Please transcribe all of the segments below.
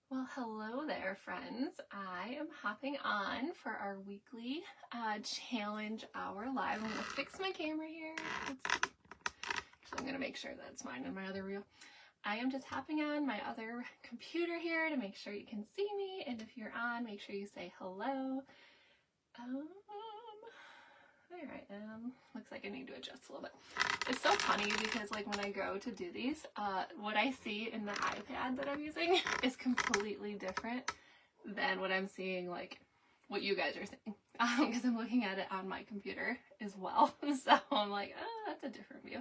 Well, hello there, friends. I am hopping on for our weekly challenge hour live. I'm going to fix my camera here. So I'm going to make sure that's mine and my other reel. I am just hopping on my other computer here to make sure you can see me. And if you're on, make sure you say hello. There I am. Looks like I need to adjust a little bit. It's so funny because like when I go to do these, what I see in the iPad that I'm using is completely different than what I'm seeing, like what you guys are seeing, because I'm looking at it on my computer as well. So I'm like, oh, that's a different view.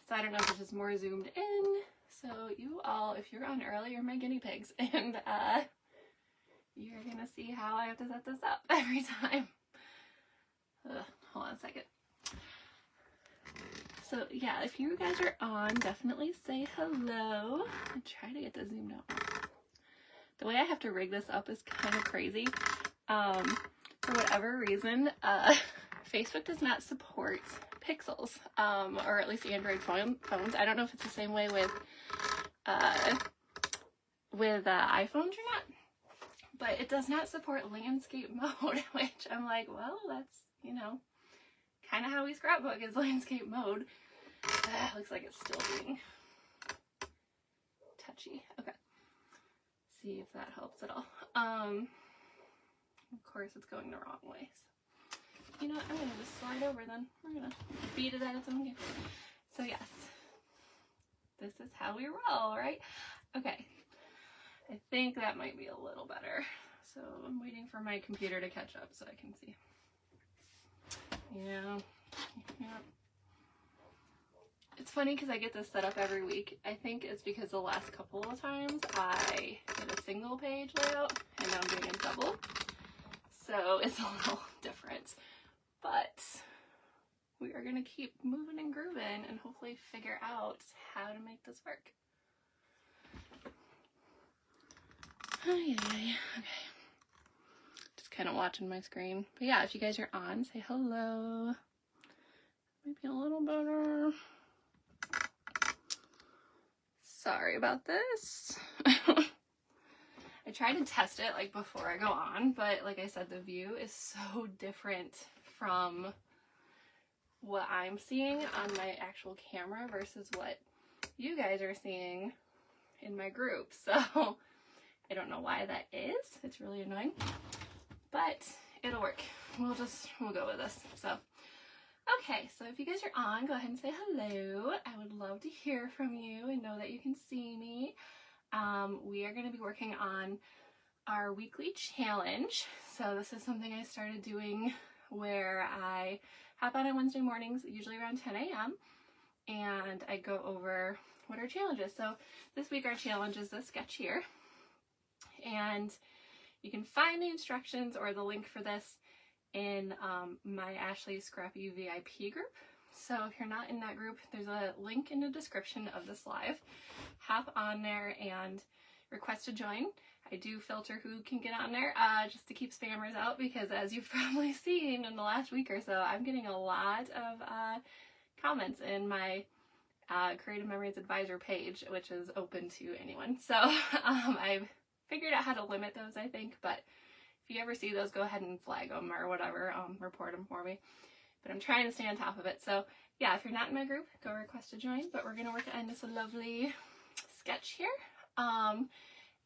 So I don't know if it's just more zoomed in. So you all, if you're on early, you're my guinea pigs, and you're gonna see how I have to set this up every time. Hold on a second. So yeah, if you guys are on, definitely say hello. I'm trying to get this zoomed out. The way I have to rig this up is kind of crazy. For whatever reason, Facebook does not support Pixels, or at least Android phones. I don't know if it's the same way with iPhones or not, but it does not support landscape mode, which I'm like, well, that's, you know, kind of how we scrapbook is landscape mode. Looks like it's still being touchy. Okay. See if that helps at all. Of course it's going the wrong way. So, you know what? I'm going to just slide over then. We're going to beat it at its own game. So yes, this is how we roll, right? Okay. I think that might be a little better. So I'm waiting for my computer to catch up so I can see. Yeah. It's funny because I get this set up every week. I think it's because the last couple of times I did a single page layout and now I'm doing a double. So it's a little different. But we are going to keep moving and grooving and hopefully figure out how to make this work. Okay. Just kind of watching my screen. But yeah, if you guys are on, say hello. Maybe a little better. Sorry about this. I try to test it like before I go on, but like I said, the view is so different from what I'm seeing on my actual camera versus what you guys are seeing in my group. So I don't know why that is. It's really annoying, but it'll work. We'll go with this. So, okay. So if you guys are on, go ahead and say hello. I would love to hear from you and know that you can see me. We are going to be working on our weekly challenge. So this is something I started doing where I hop on Wednesday mornings, usually around 10 a.m. and I go over what our challenge is. So this week our challenge is this sketch here. And you can find the instructions or the link for this in my Ashley Scrappy VIP group. So if you're not in that group, there's a link in the description of this live. Hop on there and request to join. I do filter who can get on there just to keep spammers out, because as you've probably seen in the last week or so, I'm getting a lot of comments in my Creative Memories Advisor page, which is open to anyone. So I've figured out how to limit those, I think, but if you ever see those, go ahead and flag them or whatever, report them for me. But I'm trying to stay on top of it. So yeah, if you're not in my group, go request to join. But we're going to work on this lovely sketch here.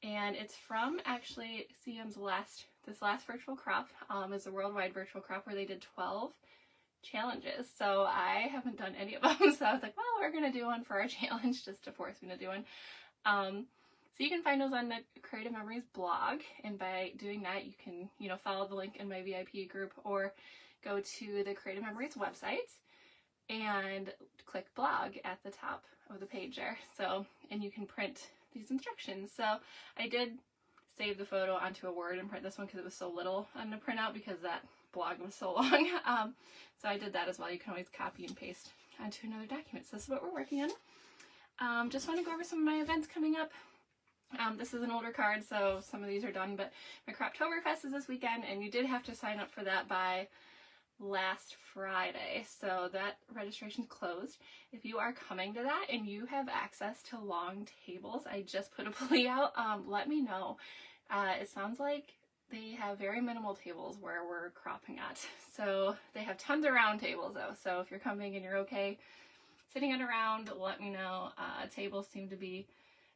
And it's from actually CM's last virtual crop, is a worldwide virtual crop where they did 12 challenges. So I haven't done any of them. So I was like, well, we're going to do one for our challenge just to force me to do one. So you can find those on the Creative Memories blog, and by doing that you can, you know, follow the link in my VIP group or go to the Creative Memories website and click blog at the top of the page there. So, and you can print these instructions. So I did save the photo onto a Word and print this one because it was so little on the printout because that blog was so long. So I did that as well. You can always copy and paste onto another document. So this is what we're working on. Just want to go over some of my events coming up. This is an older card, so some of these are done, but my Croptoberfest is this weekend, and you did have to sign up for that by last Friday, so that registration's closed. If you are coming to that and you have access to long tables, I just put a plea out, let me know. It sounds like they have very minimal tables where we're cropping at. So they have tons of round tables though. So if you're coming and you're okay sitting at a round, let me know. Tables seem to be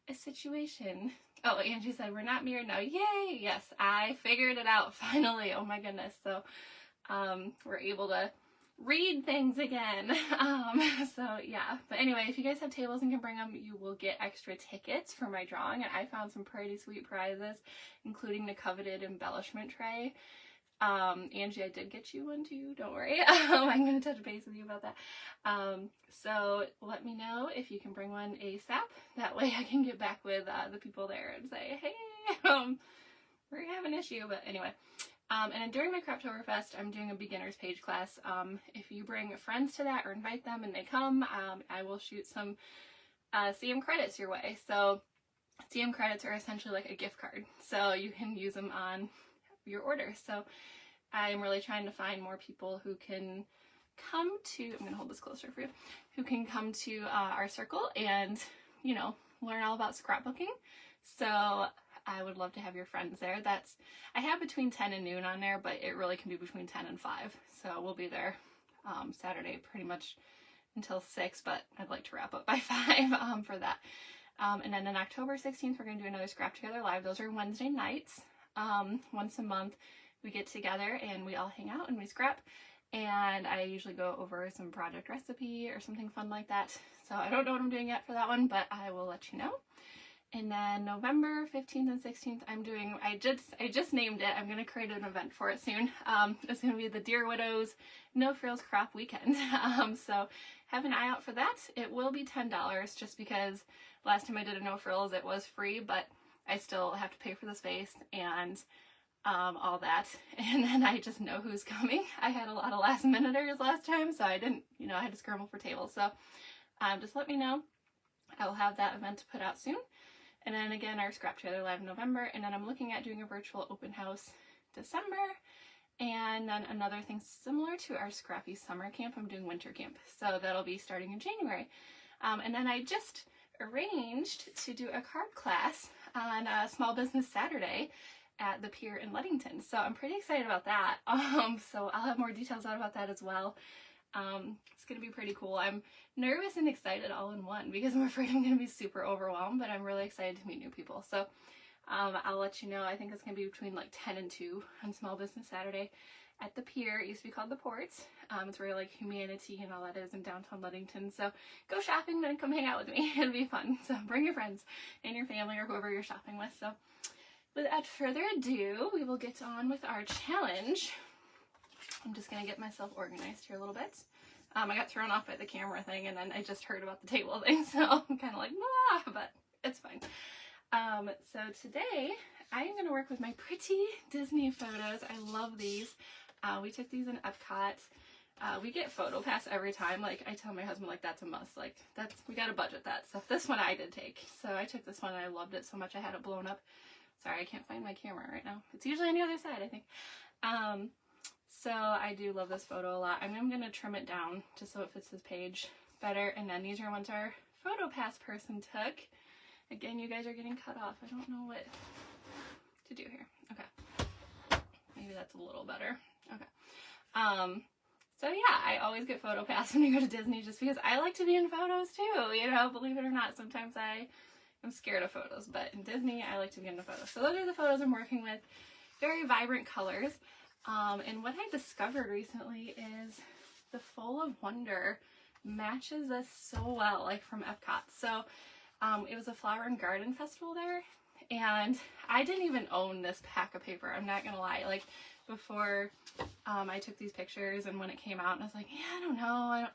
a situation. Oh, Angie said, we're not mirrored now. Yay! Yes, I figured it out finally. Oh my goodness. So we're able to read things again. So yeah, but anyway, if you guys have tables and can bring them, you will get extra tickets for my drawing, and I found some pretty sweet prizes, including the coveted embellishment tray. Angie, I did get you one too, don't worry. I'm going to touch base with you about that. So let me know if you can bring one ASAP. That way I can get back with the people there and say, hey, we're gonna have an issue. But anyway, and then during my Croptoberfest, I'm doing a beginner's page class. If you bring friends to that or invite them and they come, I will shoot some CM credits your way. So CM credits are essentially like a gift card, so you can use them on your order. So I'm really trying to find more people who can come to, I'm gonna hold this closer for you, who can come to our circle and, you know, learn all about scrapbooking. So I would love to have your friends there. I have between 10 and noon on there, but it really can be between 10 and 5. So we'll be there Saturday pretty much until 6, but I'd like to wrap up by 5 for that. And then on October 16th, we're going to do another Scrap Together Live. Those are Wednesday nights. Once a month we get together and we all hang out and we scrap, and I usually go over some project recipe or something fun like that. So I don't know what I'm doing yet for that one, but I will let you know. And then November 15th and 16th, I'm doing, I just named it. I'm going to create an event for it soon. It's going to be the Dear Widows No Frills Crop Weekend. So have an eye out for that. It will be $10 just because last time I did a no frills, it was free, but I still have to pay for the space and all that. And then I just know who's coming. I had a lot of last minuters last time, so I didn't, you know, I had to scramble for tables. So just let me know. I will have that event to put out soon. And then again, our Scrap Together Live in November. And then I'm looking at doing a virtual open house December. And then another thing similar to our Scrappy Summer Camp, I'm doing Winter Camp. So that'll be starting in January. And then I just arranged to do a card class on Small Business Saturday at the Pier in Ludington. So I'm pretty excited about that. So I'll have more details out about that as well. It's going to be pretty cool. I'm nervous and excited all in one because I'm afraid I'm going to be super overwhelmed, but I'm really excited to meet new people. So I'll let you know. I think it's going to be between like 10 and 2 on Small Business Saturday at the Pier. It used to be called the Ports. It's where like Humanity and all that is in downtown Ludington. So go shopping and come hang out with me. It'll be fun. So bring your friends and your family or whoever you're shopping with. So without further ado, we will get on with our challenge. I'm just going to get myself organized here a little bit. I got thrown off by the camera thing, and then I just heard about the table thing, so I'm kind of like, ah, but it's fine. So today, I am going to work with my pretty Disney photos. I love these. We took these in Epcot. We get PhotoPass every time. Like, I tell my husband, like, that's a must. Like, we got to budget that. So this one I did take. So I took this one, and I loved it so much I had it blown up. Sorry, I can't find my camera right now. It's usually on the other side, I think. So I do love this photo a lot. I'm going to trim it down just so it fits this page better. And then these are ones our PhotoPass person took. Again, you guys are getting cut off. I don't know what to do here. Okay. Maybe that's a little better. Okay. So yeah, I always get PhotoPass when I go to Disney just because I like to be in photos too. You know, believe it or not, sometimes I'm scared of photos, but in Disney, I like to be in the photos. So those are the photos I'm working with. Very vibrant colors. And what I discovered recently is the Full of Wonder matches this so well, like from Epcot. So it was a flower and garden festival there, and I didn't even own this pack of paper. I'm not gonna lie. Like before I took these pictures and when it came out, and I was like, yeah, I don't know.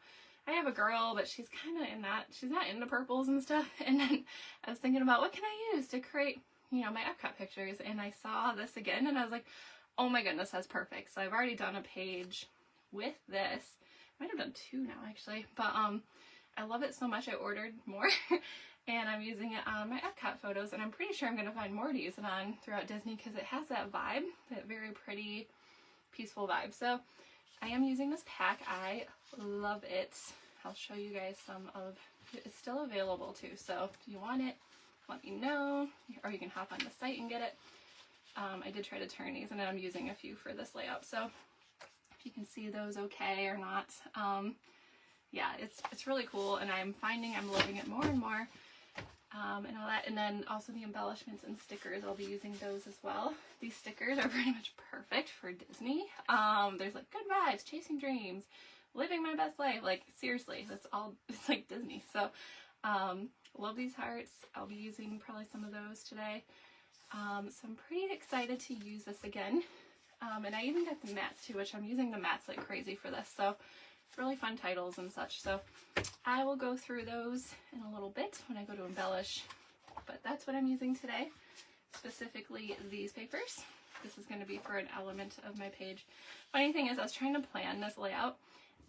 I have a girl, but she's kind of in that. She's not into purples and stuff. And then I was thinking about what can I use to create, you know, my Epcot pictures. And I saw this again, and I was like, oh my goodness, that's perfect. So I've already done a page with this. I might have done 2 now actually, but I love it so much I ordered more and I'm using it on my Epcot photos, and I'm pretty sure I'm going to find more to use it on throughout Disney because it has that vibe, that very pretty, peaceful vibe. So I am using this pack. I love it. I'll show you guys some of it. It's still available too, so if you want it, let me know, or you can hop on the site and get it. I did try to turn these, and I'm using a few for this layout, so if you can see those okay or not. Yeah, it's really cool, and I'm finding I'm loving it more and more, and all that. And then also the embellishments and stickers, I'll be using those as well. These stickers are pretty much perfect for Disney. There's like good vibes, chasing dreams, living my best life. Like seriously, that's all. It's like Disney. So love these hearts. I'll be using probably some of those today. So I'm pretty excited to use this again. And I even got the mats too, which I'm using the mats like crazy for this. So really fun titles and such. So I will go through those in a little bit when I go to embellish. But that's what I'm using today, specifically these papers. This is going to be for an element of my page. Funny thing is, I was trying to plan this layout,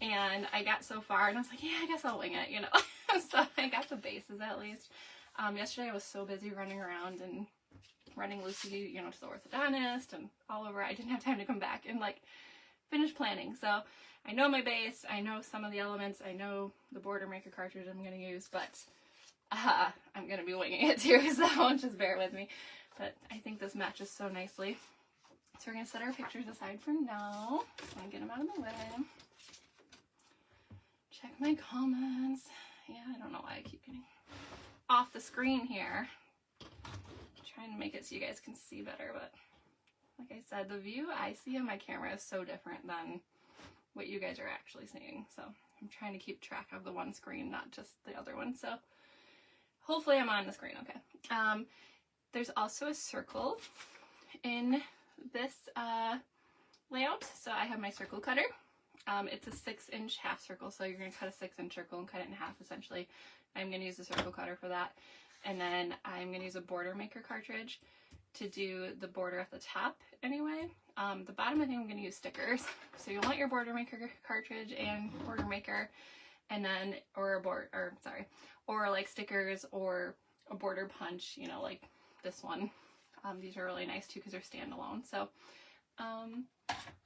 and I got so far, and I was like, yeah, I guess I'll wing it, you know. So I got the bases at least. Yesterday I was so busy running around and running Lucy, you know, to the orthodontist and all over. I didn't have time to come back and like finish planning. So I know my base, I know some of the elements, I know the border maker cartridge I'm going to use, but I'm going to be winging it too, so just bear with me. But I think this matches so nicely. So we're going to set our pictures aside for now. I'm going to get them out of the way. Check my comments. Yeah, I don't know why I keep getting off the screen here. Trying to make it so you guys can see better, but like I said, the view I see on my camera is so different than what you guys are actually seeing. So I'm trying to keep track of the one screen, not just the other one. So hopefully I'm on the screen okay. There's also a circle in this layout. So I have my circle cutter. It's a 6-inch half circle, so you're going to cut a 6-inch circle and cut it in half essentially. I'm going to use the circle cutter for that. And then I'm going to use a border maker cartridge to do the border at the top anyway. The bottom I think I'm going to use stickers. So you want your border maker cartridge and border maker, and then, or like stickers or a border punch, you know, like this one. These are really nice too because they're standalone. So I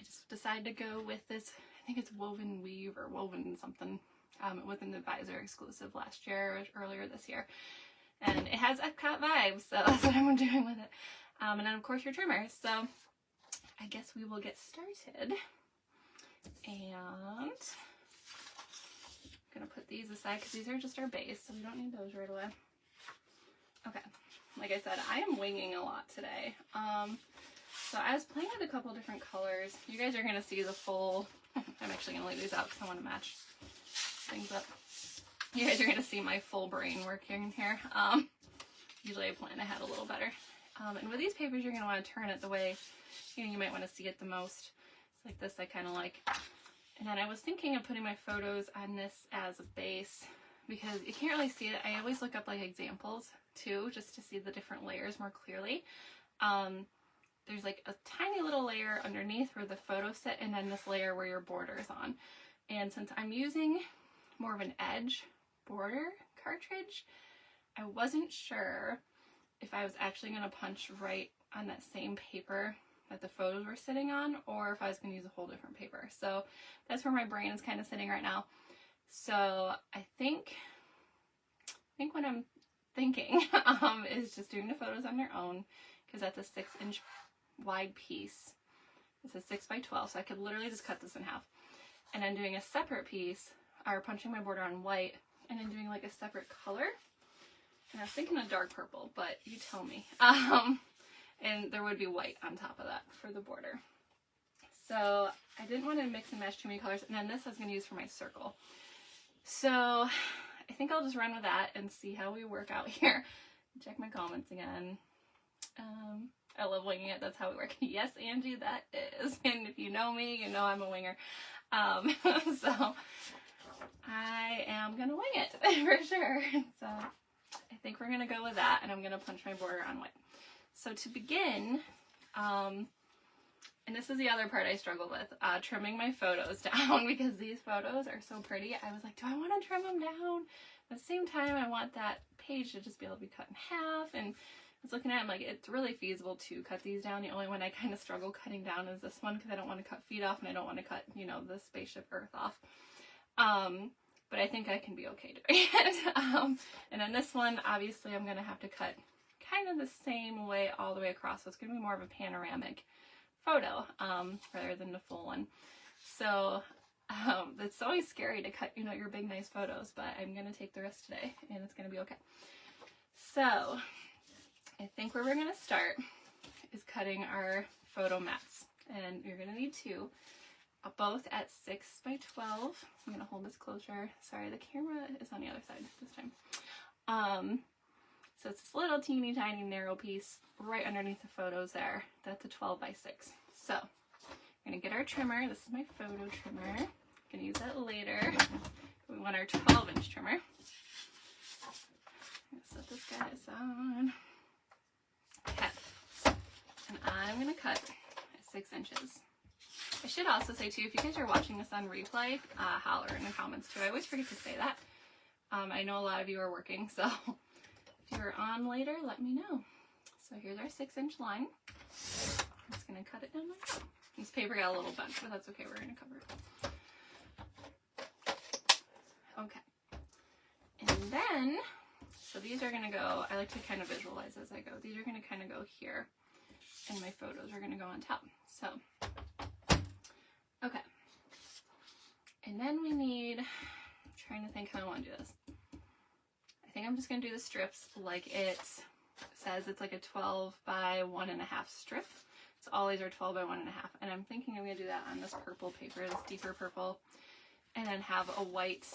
just decided to go with this, I think it's Woven Weave or Woven something. It was an Advisor exclusive last year or earlier this year. And it has Epcot vibes, so that's what I'm doing with it. And then of course your trimmer. So I guess we will get started. And I'm gonna put these aside because these are just our base, so we don't need those right away. Okay, like I said, I am winging a lot today. So I was playing with a couple different colors. You guys are gonna see the full, I'm actually gonna leave these out because I want to match things up. You guys are going to see my full brain working here. Usually I plan ahead a little better. And with these papers, you're going to want to turn it the way, you know, you might want to see it the most. It's like this I kind of like. And then I was thinking of putting my photos on this as a base because you can't really see it. I always look up like examples too, just to see the different layers more clearly. There's like a tiny little layer underneath where the photos sit, and then this layer where your border is on. And since I'm using more of an edge border cartridge, I wasn't sure if I was actually going to punch right on that same paper that the photos were sitting on, or if I was going to use a whole different paper. So that's where my brain is kind of sitting right now. So I think what I'm thinking is just doing the photos on their own, because that's a 6-inch wide piece. It's a 6 by 12, so I could literally just cut this in half. And then doing a separate piece, or punching my border on white, and then doing like a separate color. And I was thinking a dark purple, but you tell me. And there would be white on top of that for the border. So I didn't want to mix and match too many colors. And then this I was going to use for my circle. So I think I'll just run with that and see how we work out here. Check my comments again. I love winging it. That's how we work. Yes, Angie, that is. And if you know me, you know I'm a winger. So I am gonna wing it for sure. So I think we're gonna go with that, and I'm gonna punch my border on white. So to begin, and this is the other part I struggle with, trimming my photos down, because these photos are so pretty. I was like, do I want to trim them down? At the same time, I want that page to just be able to be cut in half, and was looking at it, I'm like, it's really feasible to cut these down. The only one I kind of struggle cutting down is this one because I don't want to cut feet off and I don't want to cut, you know, the spaceship Earth off. But I think I can be okay doing it. And then this one, obviously, I'm going to have to cut kind of the same way all the way across. So it's going to be more of a panoramic photo rather than the full one. So it's always scary to cut, you know, your big nice photos, but I'm going to take the risk today and it's going to be okay. So I think where we're going to start is cutting our photo mats, and you're going to need two, both at 6 by 12. I'm going to hold this closer. Sorry, the camera is on the other side this time. So it's this little teeny tiny narrow piece right underneath the photos there. That's a 12 by 6. So we're going to get our trimmer. This is my photo trimmer. I'm going to use that later. We want our 12-inch trimmer. I'm going to set this guy aside. Okay. And I'm going to cut at 6 inches. I should also say too, if you guys are watching this on replay, holler in the comments too. I always forget to say that. I know a lot of you are working, so if you're on later, let me know. So here's our 6-inch line. I'm just going to cut it down like that. This paper got a little bent, but that's okay. We're going to cover it. Okay. And then, so these are going to go, I like to kind of visualize as I go. These are going to kind of go here, and my photos are going to go on top. So, okay. And then we need, I'm trying to think how I want to do this. I think I'm just going to do the strips like it says. It's like a 12 by 1.5 strip. So all these are 12 by 1.5. And I'm thinking I'm going to do that on this purple paper, this deeper purple, and then have a white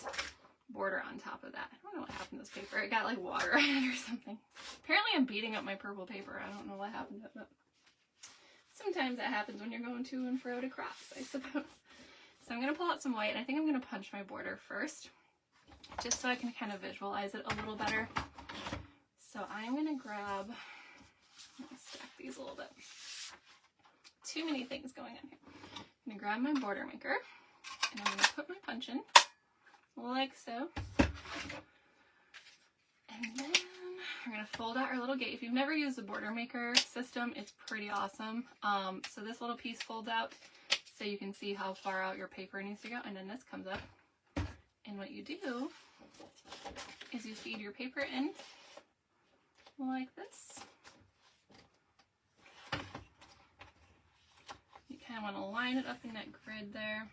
border on top of that. I don't know what happened to this paper. It got like water in it or something. Apparently I'm beating up my purple paper. I don't know what happened to it, but sometimes that happens when you're going to and fro to crafts, I suppose. So I'm going to pull out some white, and I think I'm going to punch my border first, just so I can kind of visualize it a little better. So I'm going to grab, I'm going to stack these a little bit. Too many things going on here. I'm going to grab my border maker, and I'm going to put my punch in, like so. And then we're going to fold out our little gate. If you've never used the border maker system, it's pretty awesome. So this little piece folds out so you can see how far out your paper needs to go, and then this comes up. And what you do is you feed your paper in like this. You kind of want to line it up in that grid there.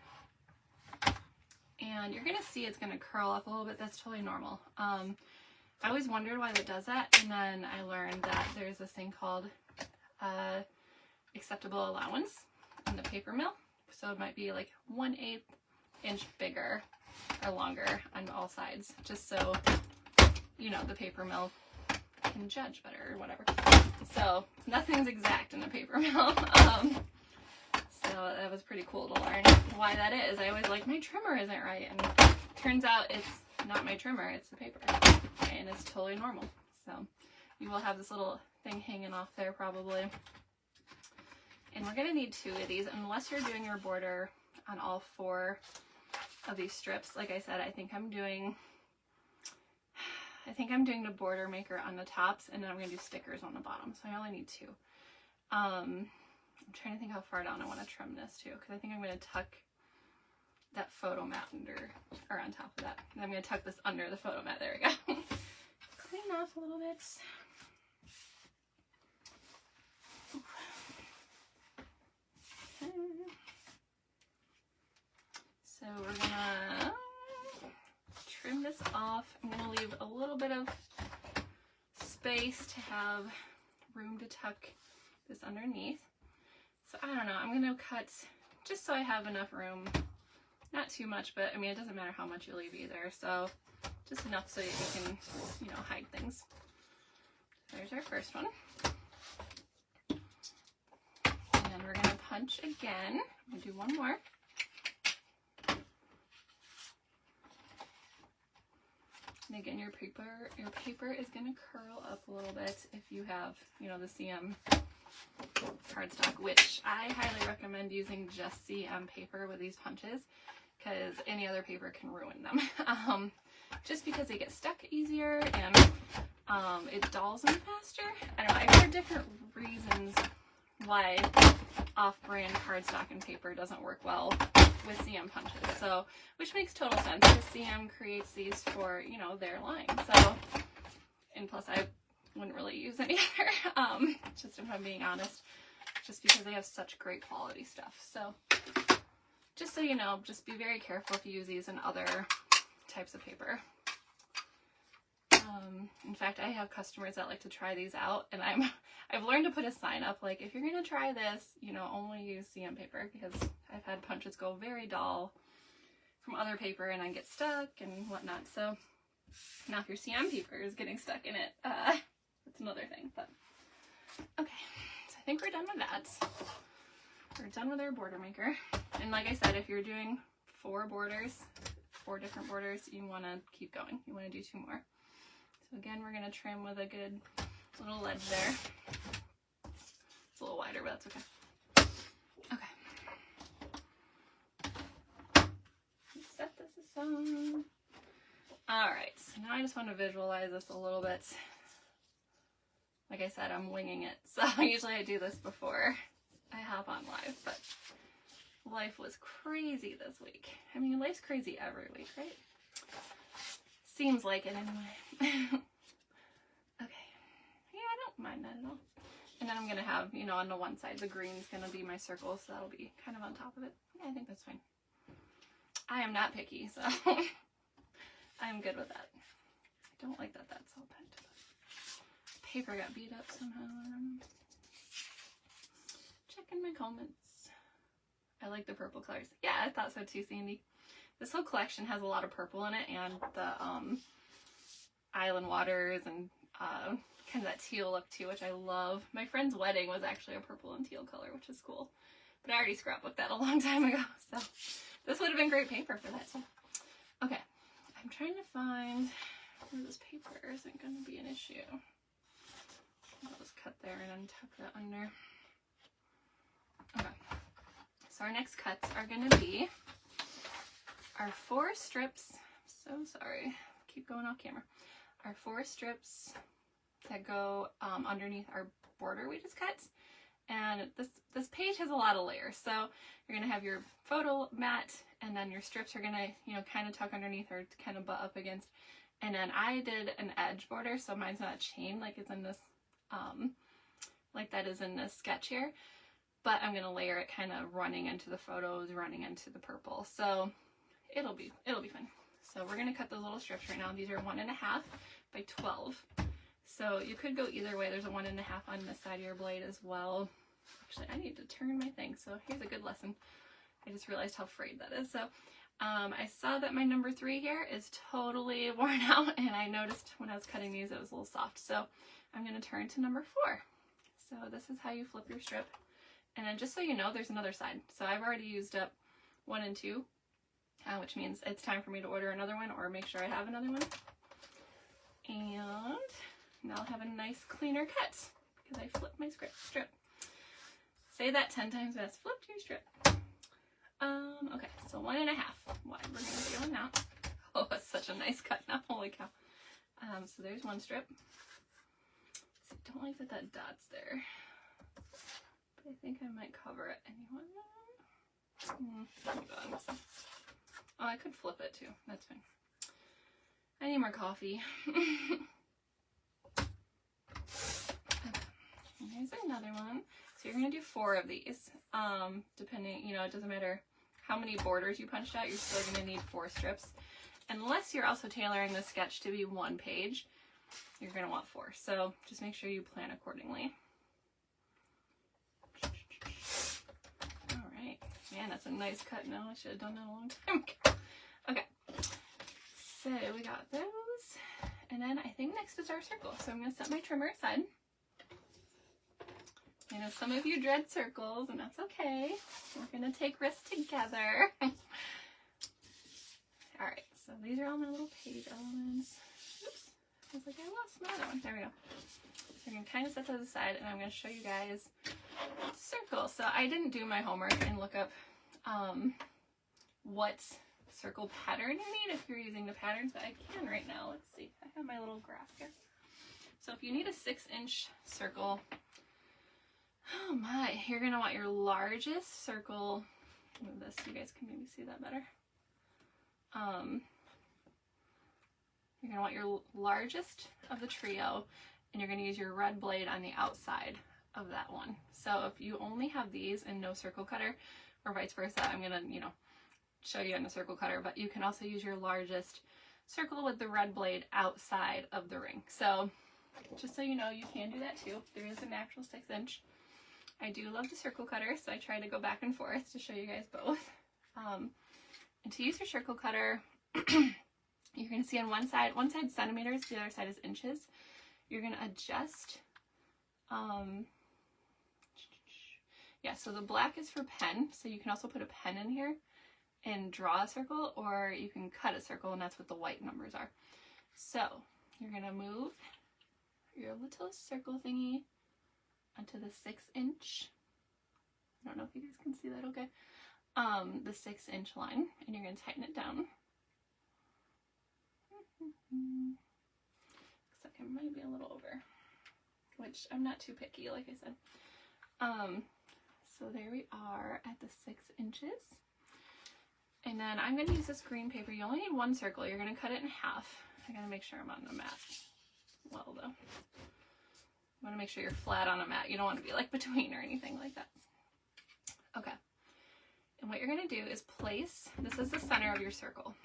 And you're going to see it's going to curl up a little bit. That's totally normal. I always wondered why it does that, and then I learned that there's this thing called acceptable allowance in the paper mill. So it might be like 1/8 inch bigger or longer on all sides, just so, you know, the paper mill can judge better or whatever. So nothing's exact in the paper mill. So that was pretty cool to learn why that is. I always like, my trimmer isn't right, and turns out it's not my trimmer, it's the paper, and it's totally normal. So you will have this little thing hanging off there probably. And we're going to need 2 of these, unless you're doing your border on all 4 of these strips. Like I said, I think I'm doing the border maker on the tops, and then I'm going to do stickers on the bottom. So I only need 2. I'm trying to think how far down I want to trim this too, because I think I'm going to tuck that photo mat under, or on top of that. And I'm going to tuck this under the photo mat. There we go. Clean off a little bit. So we're gonna trim this off. I'm gonna leave a little bit of space to have room to tuck this underneath. So I don't know, I'm gonna cut just so I have enough room. Not too much, but I mean, it doesn't matter how much you leave either. So just enough so you can, you know, hide things. There's our first one. And then we're gonna punch again. I'm gonna do one more. And again, your paper is going to curl up a little bit if you have, you know, the CM cardstock, which I highly recommend using just CM paper with these punches, because any other paper can ruin them. Just because they get stuck easier, and it dulls them faster. I don't know, I've heard different reasons why off-brand cardstock and paper doesn't work well with CM punches, so, which makes total sense because CM creates these for, you know, their line. So, and plus I wouldn't really use any other, just if I'm being honest, just because they have such great quality stuff. So, just so you know, just be very careful if you use these in other types of paper. In fact, I have customers that like to try these out, and I've learned to put a sign up like, if you're going to try this, you know, only use CM paper, because I've had punches go very dull from other paper and I get stuck and whatnot. So now if your CM paper is getting stuck in it, that's another thing. But okay, so I think we're done with that. We're done with our border maker. And like I said, if you're doing 4 different borders, you want to keep going. You want to do 2 more. So again, we're going to trim with a good little ledge there. It's a little wider, but that's okay. Okay. Set this aside. Alright, so now I just want to visualize this a little bit. Like I said, I'm winging it, so usually I do this before I hop on live, but life was crazy this week. I mean, life's crazy every week, right? Seems like it anyway. Okay. Yeah, I don't mind that at all. And then I'm going to have, you know, on the one side, the green's going to be my circle, so that'll be kind of on top of it. Yeah, I think that's fine. I am not picky, so I'm good with that. I don't like that that's all bent. Paper got beat up somehow. Checking my comments. I like the purple colors. Yeah, I thought so too, Sandy. This whole collection has a lot of purple in it, and the Island Waters and kind of that teal look too, which I love. My friend's wedding was actually a purple and teal color, which is cool. But I already scrapbooked that a long time ago, so this would have been great paper for that too. Okay, I'm trying to find where this paper isn't going to be an issue. I'll just cut there and then tuck that under. Okay, so our next cuts are going to be our 4 strips. So sorry, keep going off camera. Our 4 strips that go underneath our border we just cut. And this page has a lot of layers. So you're gonna have your photo mat, and then your strips are gonna, you know, kind of tuck underneath or kind of butt up against. And then I did an edge border, so mine's not chain like it's in this, like that is in this sketch here. But I'm gonna layer it kind of running into the photos, running into the purple. So it'll be fun. So we're gonna cut those little strips right now. These are 1.5 by 12. So you could go either way. There's a 1.5 on this side of your blade as well. Actually, I need to turn my thing. So here's a good lesson. I just realized how frayed that is. So I saw that my number 3 here is totally worn out, and I noticed when I was cutting these it was a little soft. So I'm gonna turn to number 4. So this is how you flip your strip. And then just so you know, there's another side. So I've already used up 1 and 2. Which means it's time for me to order another one or make sure I have another one. And now I'll have a nice cleaner cut because I flipped my strip. Say that 10 times fast. Flipped your strip. Okay, so 1.5. Why we're gonna do one now. Oh, that's such a nice cut now. Holy cow. So there's 1 strip. So I don't like that dot's there. But I think I might cover it anyway. Oh, I could flip it too. That's fine. I need more coffee. Okay. Here's another one. So you're going to do 4 of these. Depending, you know, it doesn't matter how many borders you punched out, you're still going to need 4 strips. Unless you're also tailoring the sketch to be 1 page, you're going to want 4. So just make sure you plan accordingly. Man, that's a nice cut now. I should have done that a long time ago. Okay, so we got those. And then I think next is our circle. So I'm going to set my trimmer aside. I know some of you dread circles, and that's okay. We're going to take risks together. Alright, so these are all my little page elements. Oops, I was like, I lost my other one. There we go. So I'm going to kind of set those aside, and I'm going to show you guys circles. So I didn't do my homework and look up what circle pattern you need if you're using the patterns, but I can right now. Let's see. I have my little graph here. So if you need a 6-inch circle, oh my, you're gonna want your largest circle. Move this so you guys can maybe see that better. You're gonna want your largest of the trio, and you're gonna use your red blade on the outside of that one. So if you only have these and no circle cutter, or vice versa, I'm gonna, show you on the circle cutter, but you can also use your largest circle with the red blade outside of the ring. So just so you know, you can do that too. There is an actual 6-inch. I do love the circle cutter, so I try to go back and forth to show you guys both. And to use your circle cutter, you're going to see on one side centimeters, the other side is inches. You're going to adjust, so the black is for pen, so you can also put a pen in here and draw a circle, or you can cut a circle, and that's what the white numbers are. So you're going to move your little circle thingy onto the 6-inch. I don't know if you guys can see that okay. The 6-inch line, and you're going to tighten it down. Looks like it might be a little over, which I'm not too picky, like I said. So there we are at the 6 inches. And then I'm going to use this green paper. You only need one circle. You're going to cut it in half. I got to make sure I'm on the mat well, though. You want to make sure you're flat on a mat. You don't want to be like between or anything like that. Okay. And what you're going to do is place, this is the center of your circle.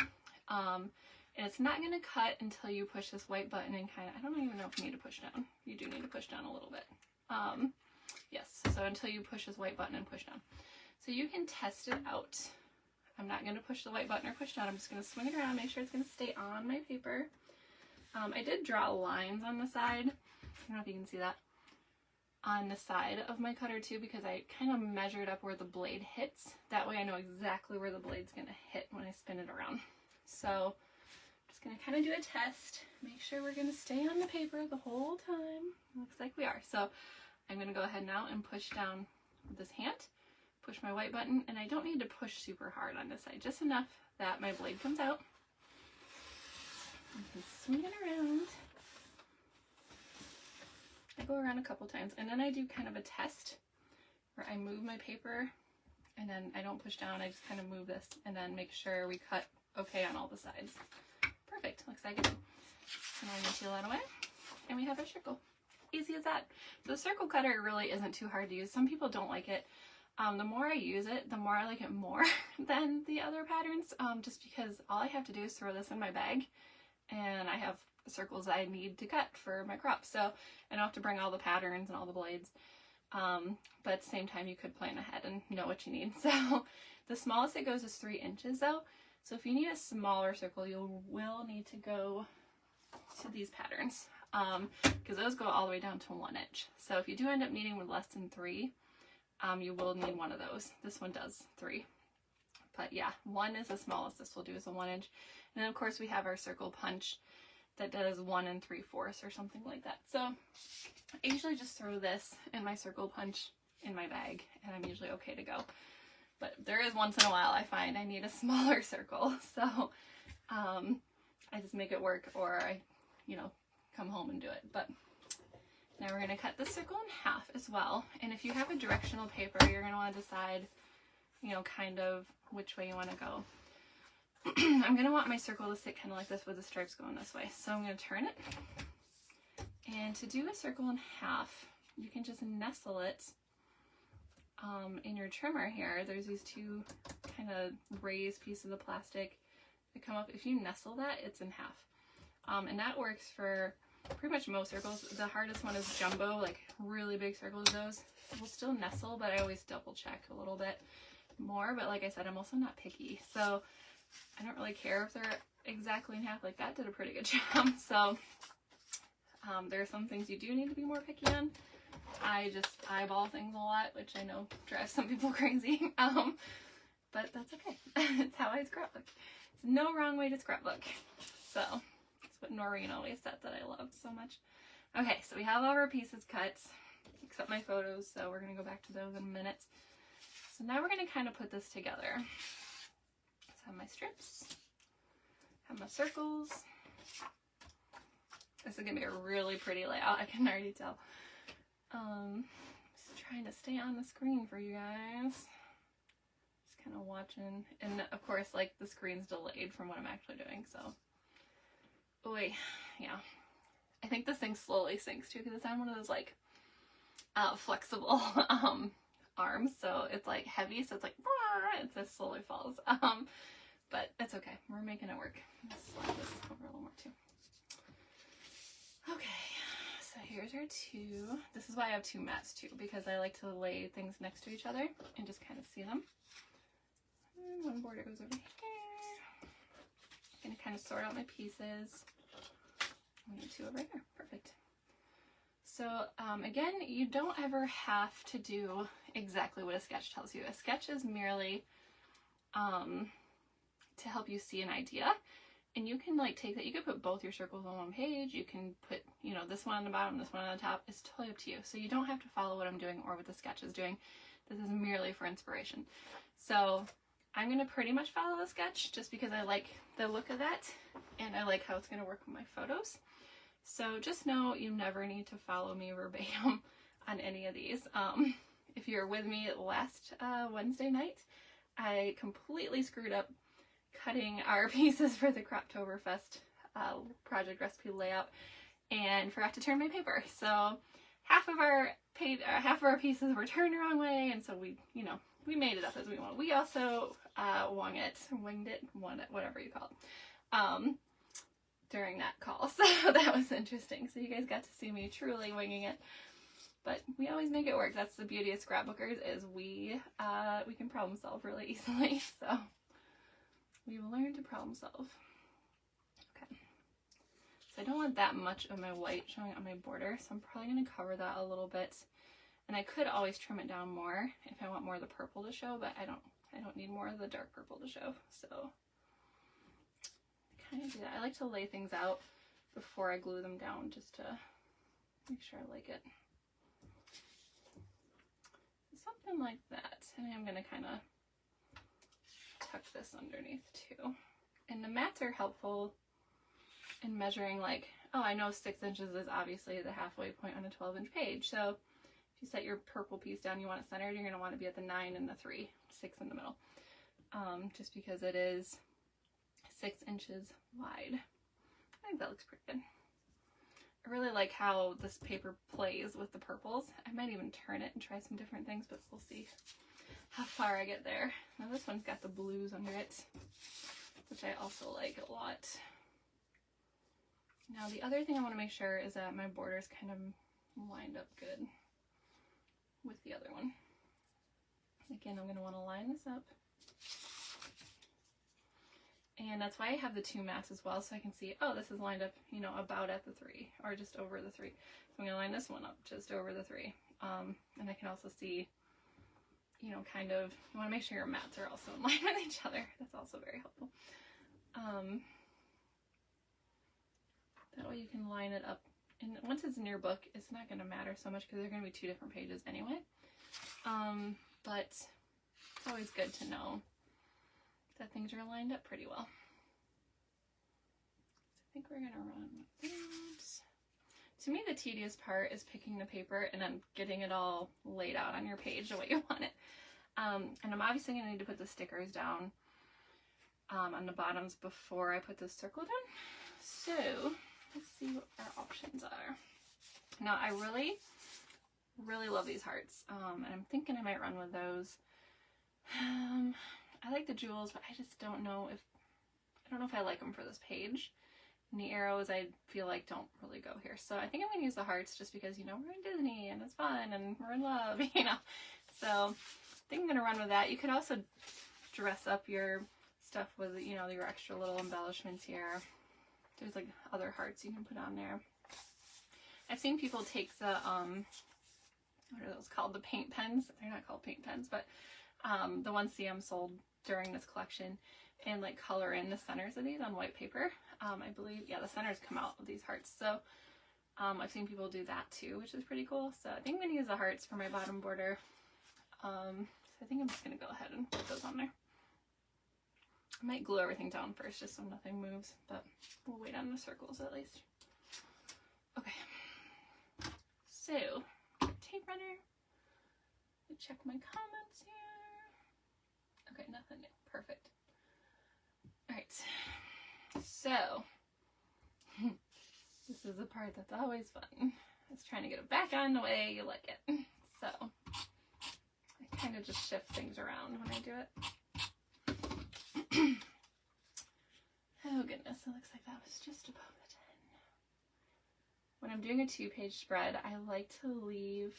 And it's not going to cut until you push this white button and kind of, I don't even know if you need to push down. You do need to push down a little bit. Yes, so until you push this white button and push down. So you can test it out. I'm not going to push the white button or push down. I'm just going to swing it around, make sure it's going to stay on my paper. I did draw lines on the side. I don't know if you can see that. On the side of my cutter too, because I kind of measured up where the blade hits. That way I know exactly where the blade's going to hit when I spin it around. So I'm just going to kind of do a test, make sure we're going to stay on the paper the whole time. Looks like we are. So I'm going to go ahead now and push down with this hand, push my white button, and I don't need to push super hard on this side, just enough that my blade comes out. I can swing it around. I go around a couple times, and then I do kind of a test where I move my paper, and then I don't push down, I just kind of move this, and then make sure we cut okay on all the sides. Perfect, looks like it. And then we peel that away, and we have our circle. Easy as that. So the circle cutter really isn't too hard to use. Some people don't like it. The more I use it, the more I like it more than the other patterns, just because all I have to do is throw this in my bag, and I have circles I need to cut for my crop. So I don't have to bring all the patterns and all the blades. But at the same time, you could plan ahead and know what you need. So the smallest it goes is 3 inches though. So if you need a smaller circle, you will need to go to these patterns, because those go all the way down to 1 inch. So if you do end up needing with less than 3, you will need one of those. This one does 3. But yeah, 1 is the smallest this will do, is a 1 inch. And then of course we have our circle punch that does 1 3/4 or something like that. So I usually just throw this and my circle punch in my bag, and I'm usually okay to go. But there is once in a while I find I need a smaller circle, so I just make it work, or I, come home and do it. But now we're going to cut the circle in half as well. And if you have a directional paper, you're going to want to decide, kind of which way you want to go. I'm going to want my circle to sit kind of like this with the stripes going this way. So I'm going to turn it. And to do a circle in half, you can just nestle it in your trimmer here. There's these 2 kind of raised pieces of plastic that come up. If you nestle that, it's in half. And that works for pretty much most circles. The hardest one is jumbo, like really big circles. Those will still nestle, but I always double check a little bit more. But like I said, I'm also not picky, so I don't really care if they're exactly in half. Like that did a pretty good job. So there are some things you do need to be more picky on. I just eyeball things a lot, which I know drives some people crazy. But that's okay. It's how I scrapbook. There's no wrong way to scrapbook. So that's what Noreen always said that I loved so much. Okay, so we have all our pieces cut, except my photos, so we're going to go back to those in a minute. So now we're going to kind of put this together. So I have my strips, have my circles, This is gonna be a really pretty layout, I can already tell. Just trying to stay on the screen for you guys. Just kind of watching, and of course, like, the screen's delayed from what I'm actually doing, so. Oh wait, yeah. I think this thing slowly sinks too, because it's on one of those, like, flexible arms, so it's like heavy, so it's like it just slowly falls. But it's okay, we're making it work. Let's slide this over a little more too. Okay, so here's our two. This is why I have two mats too, because I like to lay things next to each other and just kind of see them. And one border goes over here. I'm gonna kind of sort out my pieces. We need two over here. Perfect. So again, you don't ever have to do exactly what a sketch tells you. A sketch is merely to help you see an idea, and you can like take that. You could put both your circles on one page. You can put, you know, this one on the bottom, this one on the top. It's totally up to you. So you don't have to follow what I'm doing or what the sketch is doing. This is merely for inspiration. So I'm going to pretty much follow the sketch just because I like the look of that and I like how it's going to work with my photos. So just know you never need to follow me verbatim on any of these. If you're with me last Wednesday night, I completely screwed up cutting our pieces for the Croptoberfest project recipe layout and forgot to turn my paper. So half of our pieces were turned the wrong way, and so we made it up as we want. We also winged it, whatever you call it. During that call, so that was interesting. So you guys got to see me truly winging it, but we always make it work. That's the beauty of scrapbookers, is we can problem solve really easily. So we will learn to problem solve. Okay, so I don't want that much of my white showing on my border, so I'm probably going to cover that a little bit. And I could always trim it down more if I want more of the purple to show, but I don't need more of the dark purple to show. So kind of do that. I like to lay things out before I glue them down just to make sure I like it. Something like that. And I'm going to kind of tuck this underneath too. And the mats are helpful in measuring, like, oh, I know 6 inches is obviously the halfway point on a 12-inch page. So if you set your purple piece down, you want it centered, you're going to want to be at the 9 and the 3, 6 in the middle. Just because it is 6 inches wide. I think that looks pretty good. I really like how this paper plays with the purples. I might even turn it and try some different things, but we'll see how far I get there. Now this one's got the blues under it, which I also like a lot. Now the other thing I want to make sure is that my border's kind of lined up good with the other one. Again, I'm going to want to line this up. And that's why I have the 2 mats as well, so I can see, oh, this is lined up, you know, about at the 3, or just over the 3. So I'm going to line this one up just over the 3. And I can also see, you know, kind of, you want to make sure your mats are also in line with each other. That's also very helpful. That way you can line it up. And once it's in your book, it's not going to matter so much because they're going to be 2 different pages anyway. But it's always good to know that things are lined up pretty well. So I think we're going to run with that. To me, the tedious part is picking the paper and then getting it all laid out on your page the way you want it. And I'm obviously going to need to put the stickers down on the bottoms before I put this circle down. So let's see what our options are. Now I really, really love these hearts, and I'm thinking I might run with those. I like the jewels, but I just don't know if I like them for this page. And the arrows, I feel like, don't really go here. So I think I'm going to use the hearts just because, you know, we're in Disney and it's fun and we're in love, you know. So I think I'm going to run with that. You could also dress up your stuff with, you know, your extra little embellishments here. There's like other hearts you can put on there. I've seen people take the, what are those called? The paint pens. They're not called paint pens, but the ones CM sold during this collection, and like color in the centers of these on white paper. I believe, yeah, the centers come out of these hearts. So I've seen people do that too, which is pretty cool. So I think I'm going to use the hearts for my bottom border. So I think I'm just going to go ahead and put those on there. I might glue everything down first just so nothing moves, but we'll wait on the circles at least. Okay, so tape runner. Check my comments here. Okay, nothing new. Perfect. All right, so this is the part that's always fun. It's trying to get it back on the way you like it. So I kind of just shift things around when I do it. Oh goodness, it looks like that was just above the 10. When I'm doing a 2-page spread, I like to leave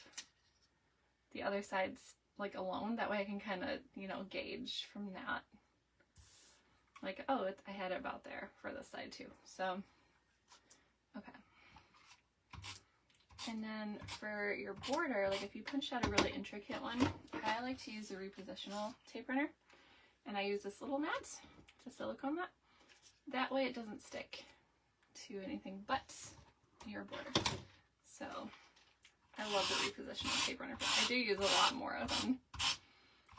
the other sides like alone. That way I can kind of, you know, gauge from that. Like, oh, I had it about there for this side too. So, okay. And then for your border, like if you punched out a really intricate one, I like to use the repositional tape runner. And I use this little mat, it's a silicone mat. That way it doesn't stick to anything but your border. So I love the repositional tape runner. I do use a lot more of them.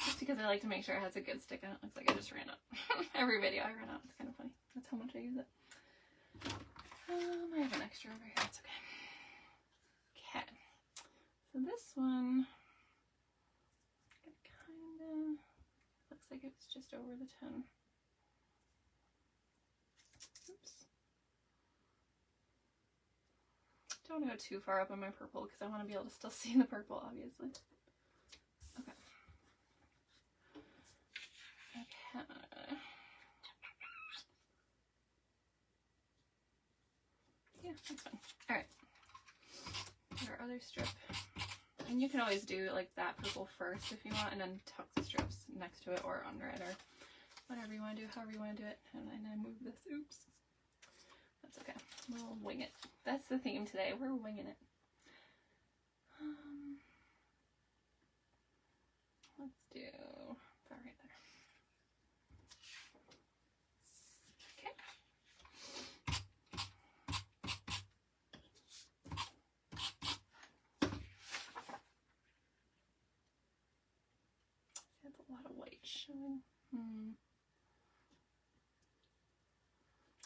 Just because I like to make sure it has a good stick on it. Looks like I just ran out. Every video I ran out. It's kind of funny. That's how much I use it. I have an extra over here. It's okay. Okay. So this one kind of looks like it's just over the 10. Oops. Don't want to go too far up on my purple because I want to be able to still see the purple, obviously. Okay. Okay. Yeah, that's fine. All right. Our other strip. And you can always do like that purple first if you want, and then tuck the strips next to it or under it or whatever you want to do, however you want to do it. And then I move this. Oops. That's okay. We'll wing it. That's the theme today. We're winging it. Let's do about right there. Okay. That's a lot of white showing.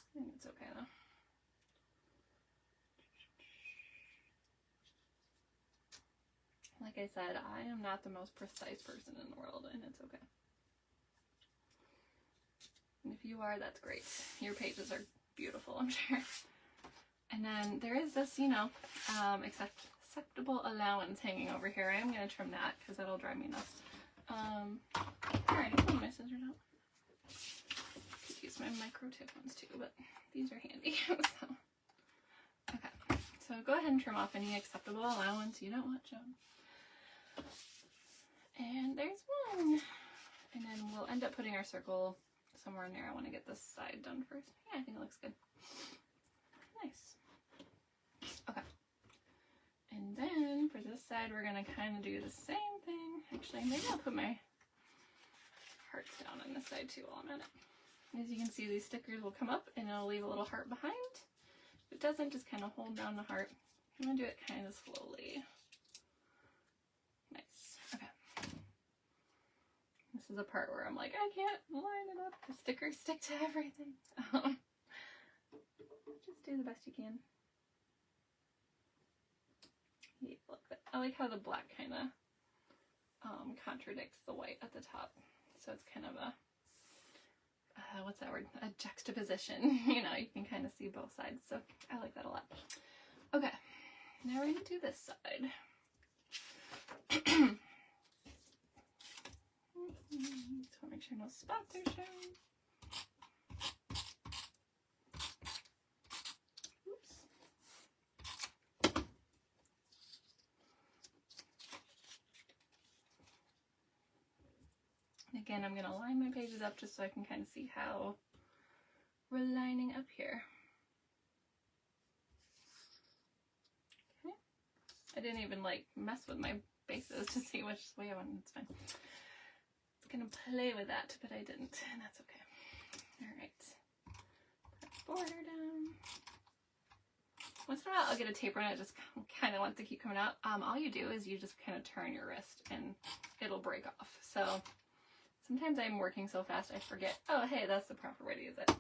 I think it's okay though. Like I said, I am not the most precise person in the world, and it's okay. And if you are, that's great. Your pages are beautiful, I'm sure. And then there is this, you know, acceptable allowance hanging over here. I am going to trim that because that'll drive me nuts. Alright, I'll pull my scissors out. Could use my micro tip ones too, but these are handy. So. Okay, so go ahead and trim off any acceptable allowance you don't want shown. And there's one. And then we'll end up putting our circle somewhere in there. I want to get this side done first. Yeah, I think it looks good. Nice. Okay. And then for this side, we're going to kind of do the same thing. Actually, maybe I'll put my hearts down on this side too while I'm at it. As you can see, these stickers will come up and it'll leave a little heart behind. If it doesn't, just kind of hold down the heart. I'm going to do it kind of slowly. Nice. Okay. This is the part where I'm like, I can't line it up. The stickers stick to everything. Just do the best you can. Yeah, look, I like how the black kind of contradicts the white at the top. So it's kind of a, what's that word? A juxtaposition. You know, you can kind of see both sides. So I like that a lot. Okay, now we're going to do this side. Just want to make sure no spots are shown. Oops. Again, I'm going to line my pages up just so I can kind of see how we're lining up here. Okay. I didn't even like mess with my bases to see which way I went. It's fine. It's going to play with that, but I didn't, and that's okay. All right. Put border down. Once in a while, I'll get a tape runner. It just kind of wants to keep coming out. All you do is you just kind of turn your wrist and it'll break off. So sometimes I'm working so fast I forget, oh, hey, that's the proper way to use it.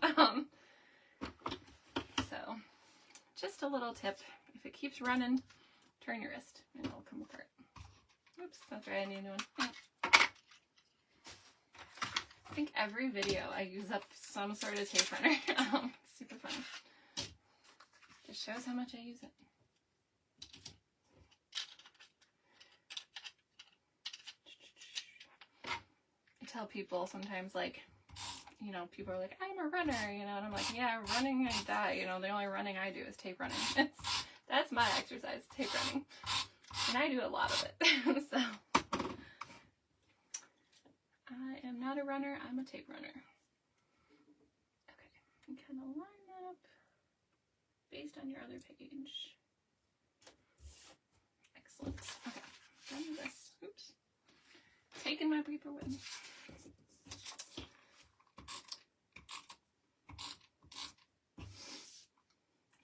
So just a little tip. If it keeps running, turn your wrist and it'll come apart. Oops, that's right, I need a new one. I think every video I use up some sort of tape runner. Super fun. Just shows how much I use it. I tell people sometimes, like, you know, people are like, I'm a runner, you know, and I'm like, yeah, running, I die, you know, the only running I do is tape running. That's my exercise, tape running. And I do a lot of it. So, I am not a runner, I'm a tape runner. Okay, and kind of line that up based on your other page. Excellent. Okay, done with this. Oops. Taking my paper with me.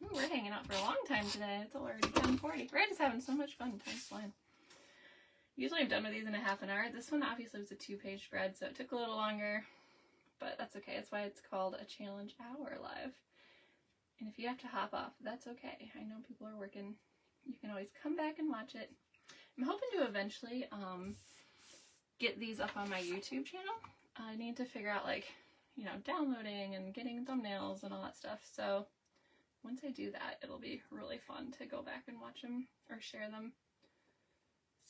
Ooh, we're hanging out for a long time today. It's already 10:40. We're just having so much fun. Time's flying. Usually I'm done with these in a half an hour. This one obviously was a 2-page spread, so it took a little longer, but that's okay. That's why it's called a challenge hour live. And if you have to hop off, that's okay. I know people are working. You can always come back and watch it. I'm hoping to eventually get these up on my YouTube channel. I need to figure out, like, you know, downloading and getting thumbnails and all that stuff. So once I do that, it'll be really fun to go back and watch them or share them.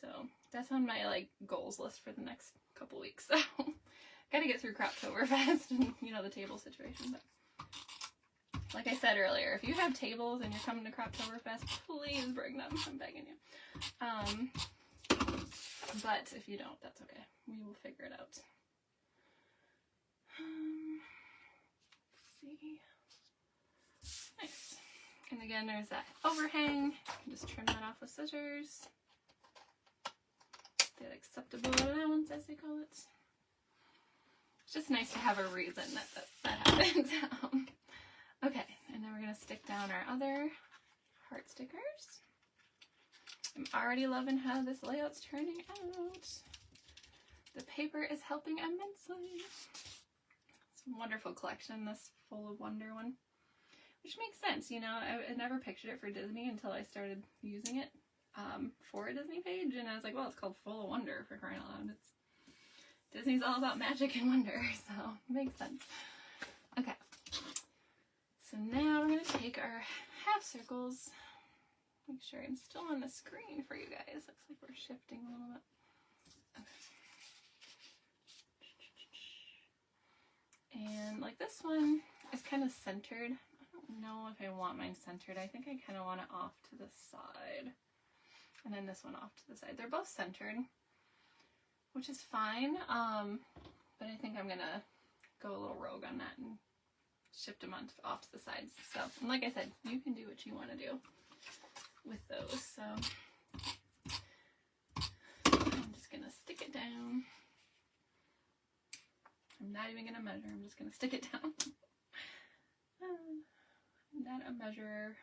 So that's on my, like, goals list for the next couple weeks. So gotta get through Croptoberfest and, you know, the table situation. But like I said earlier, if you have tables and you're coming to Croptoberfest, please bring them. I'm begging you. But if you don't, that's okay. We will figure it out. Let's see. Nice. And again, there's that overhang. You can just trim that off with scissors. The acceptable allowance, as they call it. It's just nice to have a reason that happens. Okay, and then we're going to stick down our other heart stickers. I'm already loving how this layout's turning out. The paper is helping immensely. It's a wonderful collection, this Full of Wonder one. Which makes sense, you know, I never pictured it for Disney until I started using it for a Disney page, and I was like, well, it's called Full of Wonder, for crying out loud. Disney's all about magic and wonder, so it makes sense. Okay, so now we're going to take our half circles. Make sure I'm still on the screen for you guys. Looks like we're shifting a little bit. Okay. And like this one is kind of centered. I don't know if I want mine centered. I think I kind of want it off to the side. And then this one off to the side. They're both centered, which is fine. But I think I'm gonna go a little rogue on that and shift them off to the sides. So, and like I said, you can do what you want to do with those. So I'm just gonna stick it down. I'm not even gonna measure. I'm just gonna stick it down. Not a measure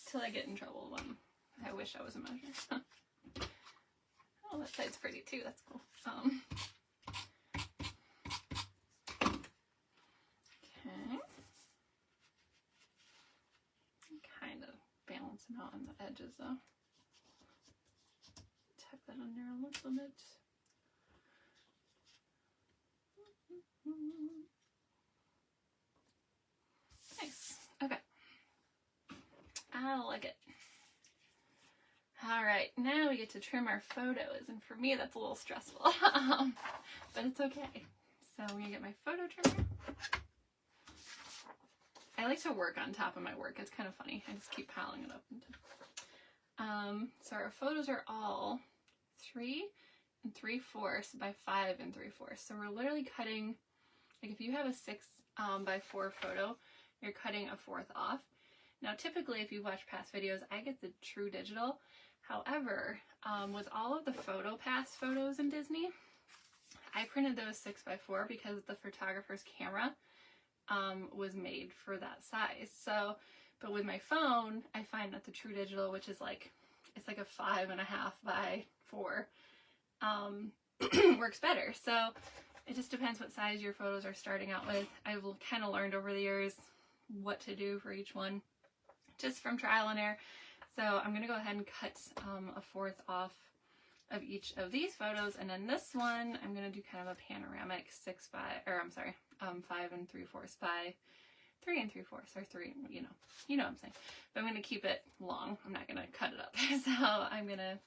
till I get in trouble when I wish I was a measure. Oh, that side's pretty too. That's cool. Okay. Kind of balance them out on the edges though. Tuck that under a little bit. Nice. Okay. I like it. Alright, now we get to trim our photos, and for me that's a little stressful, but it's okay. So I'm going to get my photo trimmer. I like to work on top of my work. It's kind of funny. I just keep piling it up. So our photos are all 3 3/4 by 5 3/4. So we're literally cutting, like if you have a 6 by 4 photo, you're cutting a 1/4 off. Now typically if you watch past videos, I get the true digital. However, with all of the PhotoPass photos in Disney, I printed those 6 by 4 because the photographer's camera was made for that size. So, but with my phone, I find that the true digital, which is like, it's like a 5.5 by 4, works better. So it just depends what size your photos are starting out with. I've kind of learned over the years what to do for each one. just from trial and error. So I'm going to go ahead and cut a fourth off of each of these photos, and then this one I'm going to do kind of a panoramic 5 3/4 by 3 3/4, or 3, you know what I'm saying. But I'm going to keep it long. I'm not going to cut it up. So I'm going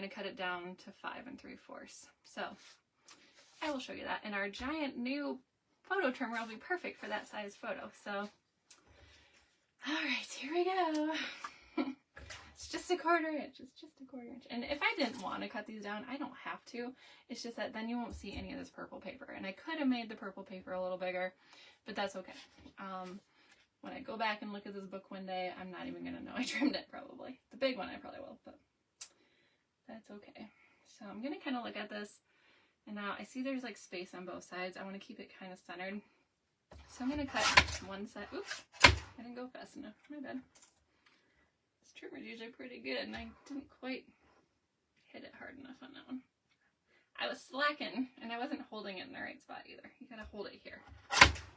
to cut it down to 5 3/4. So I will show you that. And our giant new photo trimmer will be perfect for that size photo. So, all right, here we go. It's just a 1/4 inch. It's just a 1/4 inch. And if I didn't want to cut these down, I don't have to. It's just that then you won't see any of this purple paper. And I could have made the purple paper a little bigger, but that's okay. When I go back and look at this book one day, I'm not even going to know I trimmed it, probably. The big one I probably will, but that's okay. So I'm going to kind of look at this, and now I see there's like space on both sides. I want to keep it kind of centered. So I'm going to cut one side. Oops, I didn't go fast enough. My bad. This trimmer's usually pretty good, and I didn't quite hit it hard enough on that one. I was slacking, and I wasn't holding it in the right spot either. You gotta hold it here.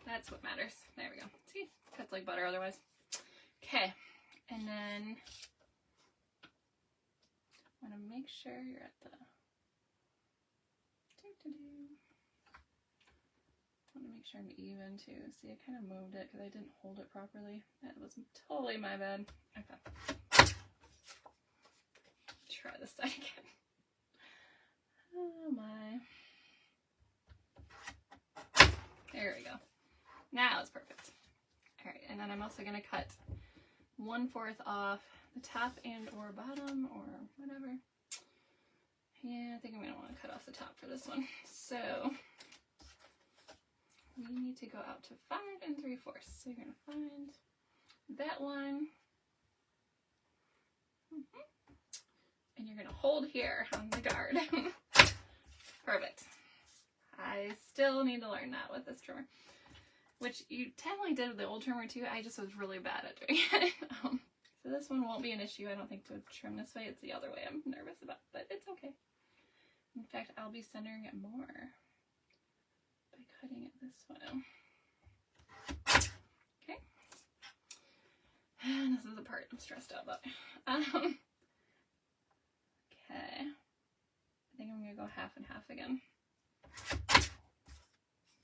That's what matters. There we go. See? Cuts like butter otherwise. Okay. And then I want to make sure you're at the... I want to make sure I'm even too. See, I kind of moved it because I didn't hold it properly. That was totally my bad. Okay. Try this side again. Oh my. There we go. Now it's perfect. All right, and then I'm also going to cut 1/4 off the top and or bottom or whatever. Yeah, I think I'm going to want to cut off the top for this one. So we need to go out to 5 3/4. So you're going to find that one. And you're going to hold here on the guard. Perfect. I still need to learn that with this trimmer, which you technically did with the old trimmer too. I just was really bad at doing it. So this one won't be an issue, I don't think, to trim this way. It's the other way I'm nervous about, but it's okay. In fact, I'll be centering it more by cutting it this way. Okay. And this is the part I'm stressed out about. Okay. I think I'm going to go 1/2 and 1/2 again.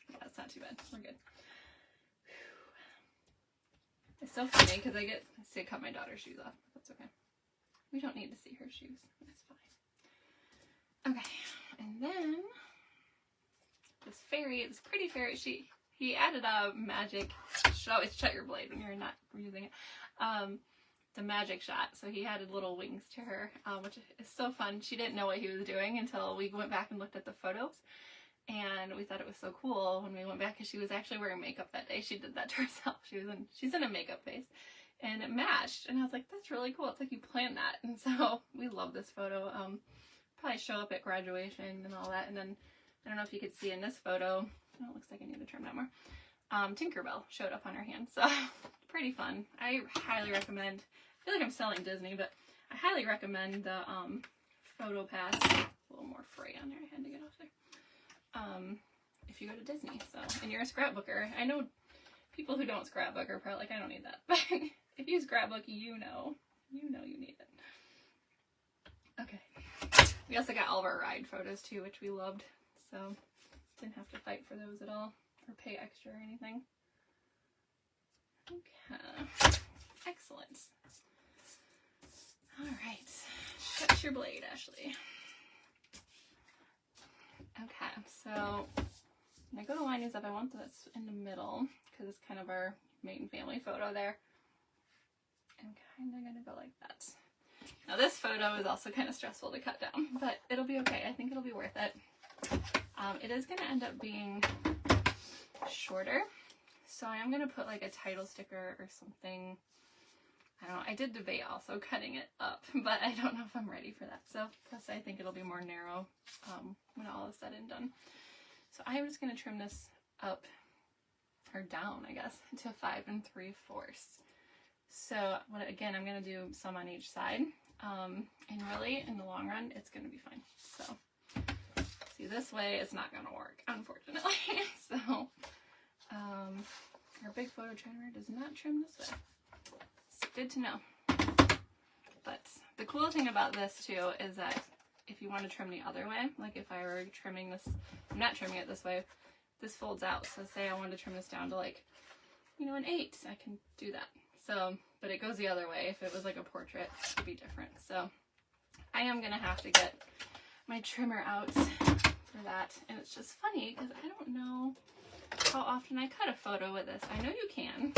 Yeah, that's not too bad. We're good. It's so funny because I see I cut my daughter's shoes off. That's okay. We don't need to see her shoes. It's fine. Okay. And then this fairy, this pretty fairy, he added a magic, should always shut your blade when you're not using it. The magic shot. So he added little wings to her, which is so fun. She didn't know what he was doing until we went back and looked at the photos. And we thought it was so cool when we went back because she was actually wearing makeup that day. She did that to herself. She's in a makeup phase. And it matched. And I was like, that's really cool. It's like you planned that. And so we love this photo. Probably show up at graduation and all that. And then, I don't know if you could see in this photo, oh, it looks like I need to trim that more. Tinkerbell showed up on her hand. So pretty fun. I highly recommend. I feel like I'm selling Disney, but I highly recommend the Photo Pass. A little more fray on there. I had to get off there. If you go to Disney, so, and you're a scrapbooker. I know people who don't scrapbook are probably like, I don't need that, but if you scrapbook, you know you need it. Okay. We also got all of our ride photos too, which we loved, so didn't have to fight for those at all, or pay extra or anything. Okay. Excellent. All right. Shut your blade, Ashley. Okay, so when I go to line these up, I want this in the middle because it's kind of our main family photo there. I'm kind of going to go like that. Now this photo is also kind of stressful to cut down, but it'll be okay. I think it'll be worth it. It is going to end up being shorter, so I am going to put like a title sticker or something. I don't know. I did debate also cutting it up, but I don't know if I'm ready for that. So, plus I think it'll be more narrow when all is said and done. So I'm just going to trim this up, or down, I guess, to 5 3/4. So, again, I'm going to do some on each side. And really, in the long run, it's going to be fine. So, see, this way, it's not going to work, unfortunately. So, our big photo trimmer does not trim this way. good to know. But the cool thing about this too is that if you want to trim the other way, like if I were trimming this, I'm not trimming it this way, this folds out. So say I wanted to trim this down to like, you know, an 8, I can do that. So, but it goes the other way. If it was like a portrait, it would be different. So I am going to have to get my trimmer out for that. And it's just funny because I don't know how often I cut a photo with this. I know you can,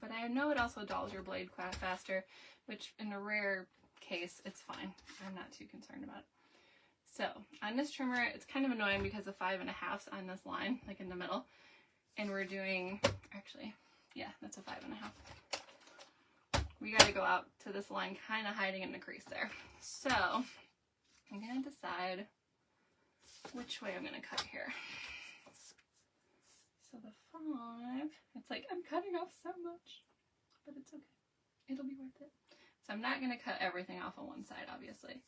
but I know it also dulls your blade faster, which in a rare case, it's fine. I'm not too concerned about it. So on this trimmer, it's kind of annoying because the 5.5's on this line, like in the middle, and we're doing, actually, yeah, that's a 5.5. We got to go out to this line, kind of hiding in the crease there. So I'm going to decide which way I'm going to cut here. So the 5, it's like I'm cutting off so much, but it's okay. It'll be worth it. So I'm not going to cut everything off on one side, obviously.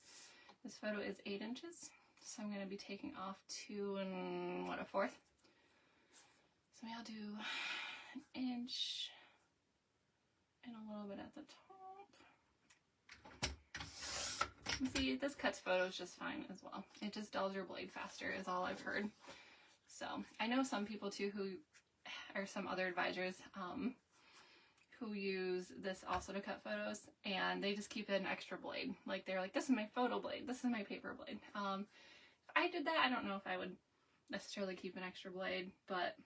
This photo is 8 inches, so I'm going to be taking off 2 1/4. So maybe I'll do an inch and a little bit at the top. You see, this cuts photos just fine as well. It just dulls your blade faster is all I've heard. So I know some people too who are some other advisors who use this also to cut photos, and they just keep an extra blade. Like they're like, this is my photo blade, this is my paper blade. If I did that, I don't know if I would necessarily keep an extra blade, but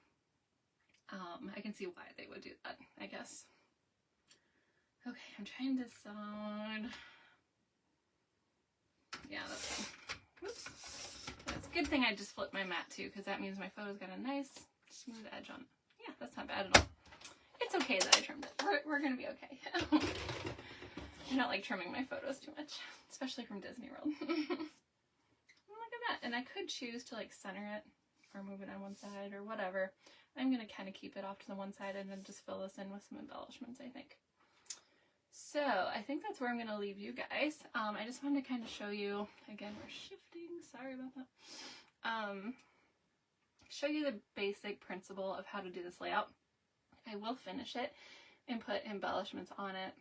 I can see why they would do that, I guess. Okay, I'm trying to decide. Yeah, that's fine. Whoops. It's a good thing I just flipped my mat too, because that means my photo's got a nice smooth edge on it. Yeah, that's not bad at all. It's okay that I trimmed it. We're gonna be okay. I don't like trimming my photos too much, especially from Disney World. Look at that. And I could choose to like center it or move it on one side or whatever. I'm gonna kind of keep it off to the one side and then just fill this in with some embellishments, I think. So I think that's where I'm gonna leave you guys. I just wanted to kind of show you, again, we're shifting, sorry about that. Show you the basic principle of how to do this layout. I will finish it and put embellishments on it,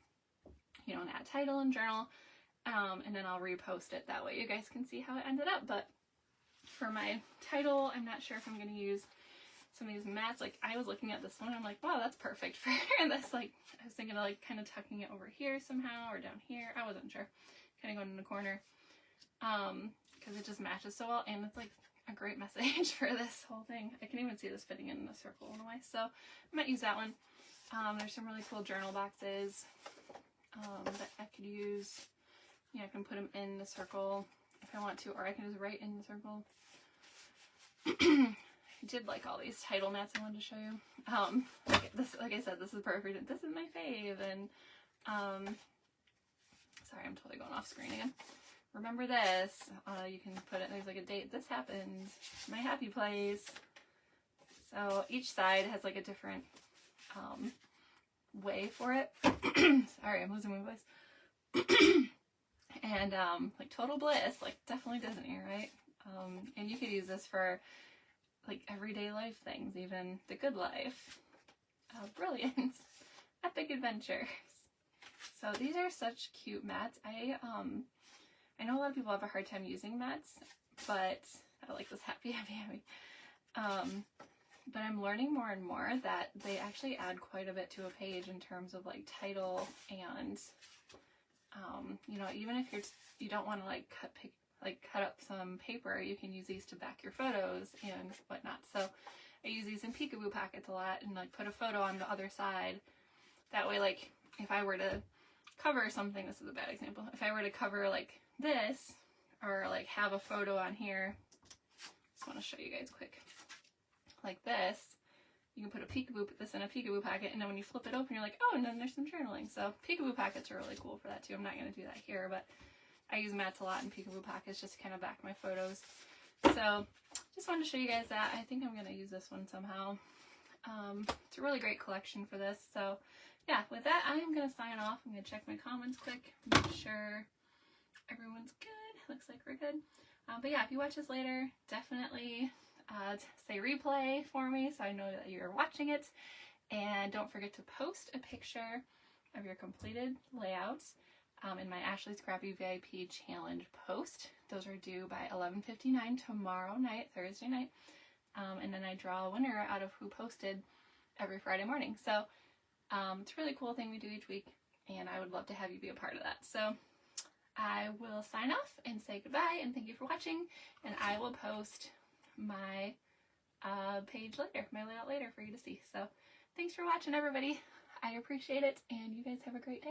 you know, and add title and journal, and then I'll repost it. That way you guys can see how it ended up. But for my title, I'm not sure if I'm going to use some of these mats. Like I was looking at this one, I'm like, wow, that's perfect for this. Like I was thinking of like kind of tucking it over here somehow or down here. I wasn't sure. Kind of going in the corner, because it just matches so well, and it's like a great message for this whole thing. I can even see this fitting in a circle in a way, so I might use that one. There's some really cool journal boxes that I could use. Yeah, I can put them in the circle if I want to, or I can just write in the circle. I did like all these title mats I wanted to show you. Like I said, this is perfect. This is my fave, and sorry, I'm totally going off screen again. Remember this, you can put it, there's like a date, this happened, my happy place. So each side has like a different way for it. Sorry, I'm losing my voice. And like total bliss, like definitely Disney, right? And you could use this for like everyday life things, even the good life. Brilliant. Epic adventures. So these are such cute mats. I know a lot of people have a hard time using mats, but I like this happy. But I'm learning more and more that they actually add quite a bit to a page in terms of like title and, you know, even if you don't want to like cut up some paper, you can use these to back your photos and whatnot. So I use these in Peekaboo packets a lot and like put a photo on the other side. That way, like if I were to cover something, this is a bad example, if I were to cover like this or like have a photo on here, just want to show you guys quick, like this, you can put this in a Peekaboo packet, and then when you flip it open, you're like, oh, and then there's some journaling. So Peekaboo packets are really cool for that too. I'm not going to do that here, but I use mats a lot in Peekaboo packets just to kind of back my photos. So just wanted to show you guys that. I think I'm going to use this one somehow. It's a really great collection for this. So yeah, with that, I am going to sign off. I'm going to check my comments quick, make sure everyone's good. Looks like we're good. But yeah, if you watch this later, definitely say replay for me so I know that you're watching it. And don't forget to post a picture of your completed layouts in my Ashley Scrappy VIP Challenge post. Those are due by 11:59 tomorrow night, Thursday night. And then I draw a winner out of who posted every Friday morning. So it's a really cool thing we do each week, and I would love to have you be a part of that. So I will sign off and say goodbye and thank you for watching, and I will post my page later, my layout later for you to see. So thanks for watching, everybody. I appreciate it, and you guys have a great day.